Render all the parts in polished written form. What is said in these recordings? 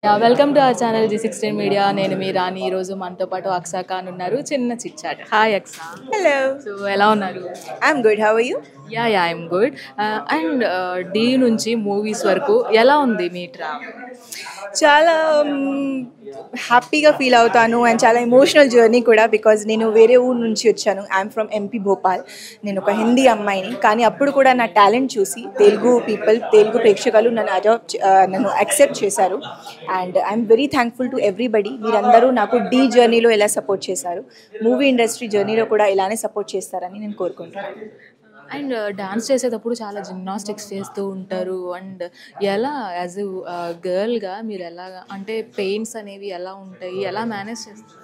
Welcome to our channel G16 media. నేను మీ రాణి. ఈరోజు మనతో పాటు అక్సా ఖాన్ ఉన్నారు. చిన్న chit chat. Hi Aksa. Hello, so ఎలా ఉన్నారు? I'm good. How are you? Yeah I'm good. And డి నుంచి మూవీస్ వరకు ఎలా ఉంది మీ ట్రావెల్? చాలా హ్యాపీగా ఫీల్ అవుతాను అండ్ చాలా ఎమోషనల్ జర్నీ కూడా బికాజ్ నేను వేరే ఊరు నుంచి వచ్చాను. I'm from MP Bhopal. నేను ఒక హిందీ అమ్మాయిని, కానీ అప్పుడు కూడా నా టాలెంట్ చూసి తెలుగు ప్రేక్షకులు నన్ను యాక్సెప్ట్ చేశారు. And I'm very thankful to everybody. మీరందరూ నాకు డీ జర్నీలో ఎలా సపోర్ట్ చేశారు, మూవీ ఇండస్ట్రీ జర్నీలో కూడా ఇలానే సపోర్ట్ చేస్తారని నేను కోరుకుంటున్నాను. అండ్ డాన్స్ చేసేటప్పుడు చాలా జిమ్నాస్టిక్స్ చేస్తూ ఉంటారు. అండ్ ఎలా యాజ్ గర్ల్గా మీరు ఎలా, అంటే పెయిన్స్ అనేవి ఎలా ఉంటాయి, ఎలా మేనేజ్ చేస్తారు?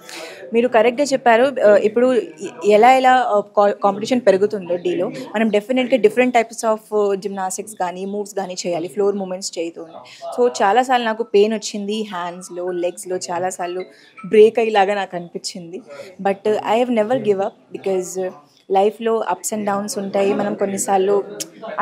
మీరు కరెక్ట్గా చెప్పారు. ఇప్పుడు ఎలా కాంపిటీషన్ పెరుగుతుందో డీలో మనం డెఫినెట్గా డిఫరెంట్ టైప్స్ ఆఫ్ జిమ్నాస్టిక్స్ కానీ మూవ్స్ కానీ చేయాలి, ఫ్లోర్ మూమెంట్స్ చేస్తుంది. సో చాలాసార్లు నాకు పెయిన్ వచ్చింది, హ్యాండ్స్లో లెగ్స్లో చాలాసార్లు బ్రేక్ అయ్యేలాగా నాకు అనిపించింది. But I have never give up because లైఫ్లో అప్స్ అండ్ డౌన్స్ ఉంటాయి. మనం కొన్నిసార్లు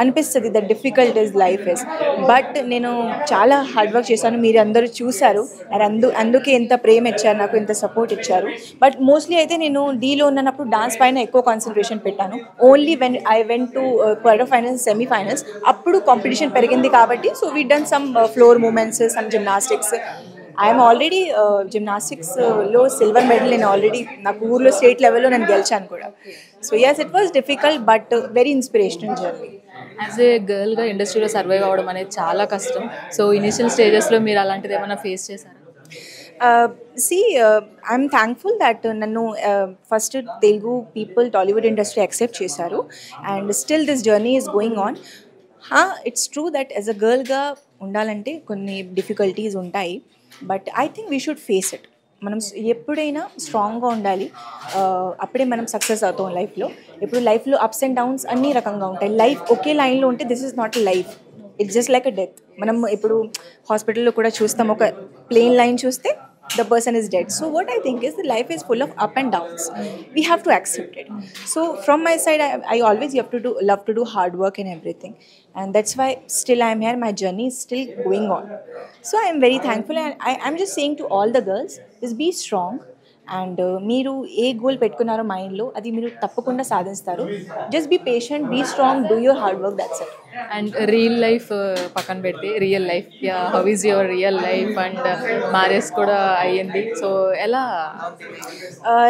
అనిపిస్తుంది that difficult is life is, but నేను చాలా హార్డ్ వర్క్ చేశాను. మీరు అందరూ చూశారు అండ్ అందుకే ఎంత ప్రేమ ఇచ్చారు నాకు, ఎంత సపోర్ట్ ఇచ్చారు. బట్ మోస్ట్లీ అయితే నేను డీలో ఉన్నప్పుడు డాన్స్ పైన ఎక్కువ కాన్సన్ట్రేషన్ పెట్టాను. Only when I went to quarter finals, semifinals, అప్పుడు కాంపిటీషన్ పెరిగింది కాబట్టి so we done some floor movements, some gymnastics. I'm already జిమ్నాస్టిక్స్లో సిల్వర్ మెడల్ నేను ఆల్రెడీ నాకు ఊర్లో స్టేట్ లెవెల్లో నేను గెలిచాను కూడా. So yes, it was difficult but very inspirational journey. As a గర్ల్గా ఇండస్ట్రీలో సర్వైవ్ అవ్వడం అనేది చాలా కష్టం. సో ఇనిషియల్ స్టేజెస్లో మీరు అలాంటిది ఏమైనా ఫేస్ చేశారా? ఐఎమ్ థ్యాంక్ఫుల్ దట్ నన్ను first Telugu people Tollywood industry accept చేశారు and still this journey is going on. It's true that as a గర్ల్గా ఉండాలంటే కొన్ని డిఫికల్టీస్ ఉంటాయి, but I think we should face it. మనం ఎప్పుడైనా స్ట్రాంగ్గా ఉండాలి, అప్పుడే మనం సక్సెస్ అవుతాం లైఫ్లో. ఇప్పుడు లైఫ్లో అప్స్ అండ్ డౌన్స్ అన్ని రకంగా ఉంటాయి. లైఫ్ ఒకే లైన్లో ఉంటే this is not life, it's just like a death. మనం ఇప్పుడు హాస్పిటల్లో కూడా చూస్తాం, ఒక ప్లేన్ లైన్ చూస్తే the person is dead. So what I think is the life is full of up and downs. We have to accept it. So from my side, I always love to do hard work and everything, and that's why still I am here. My journey is still going on. So I am very thankful, and I'm just saying to all the girls is be strong. And మీరు ఏ goal పెట్టుకున్నారో మైండ్లో అది మీరు తప్పకుండా సాధిస్తారు. Just be patient, be strong, do your hard work, that's it. And real life పక్కన పెడితే real life, how is your real life? And marriage కూడా అయ్యింది, సో ఎలా?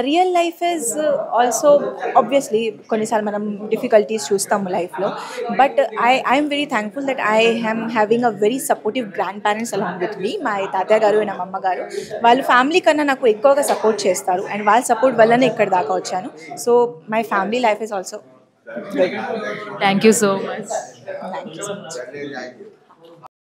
Real life is also obviously కొన్నిసార్లు మనం డిఫికల్టీస్ చూస్తాము లైఫ్లో, but I'm very thankful that I am having a very supportive grand parents along with me. మా తాతయ్య గారు అండ్ అమ్మమ్మ గారు వాళ్ళు ఫ్యామిలీ కన్నా నాకు ఎక్కువగా సపోర్ట్ చేస్తారు అండ్ వాళ్ళ సపోర్ట్ వల్లనే ఇక్కడ దాకా వచ్చాను. So my family life is also good. Thank you so much. Thank you so much.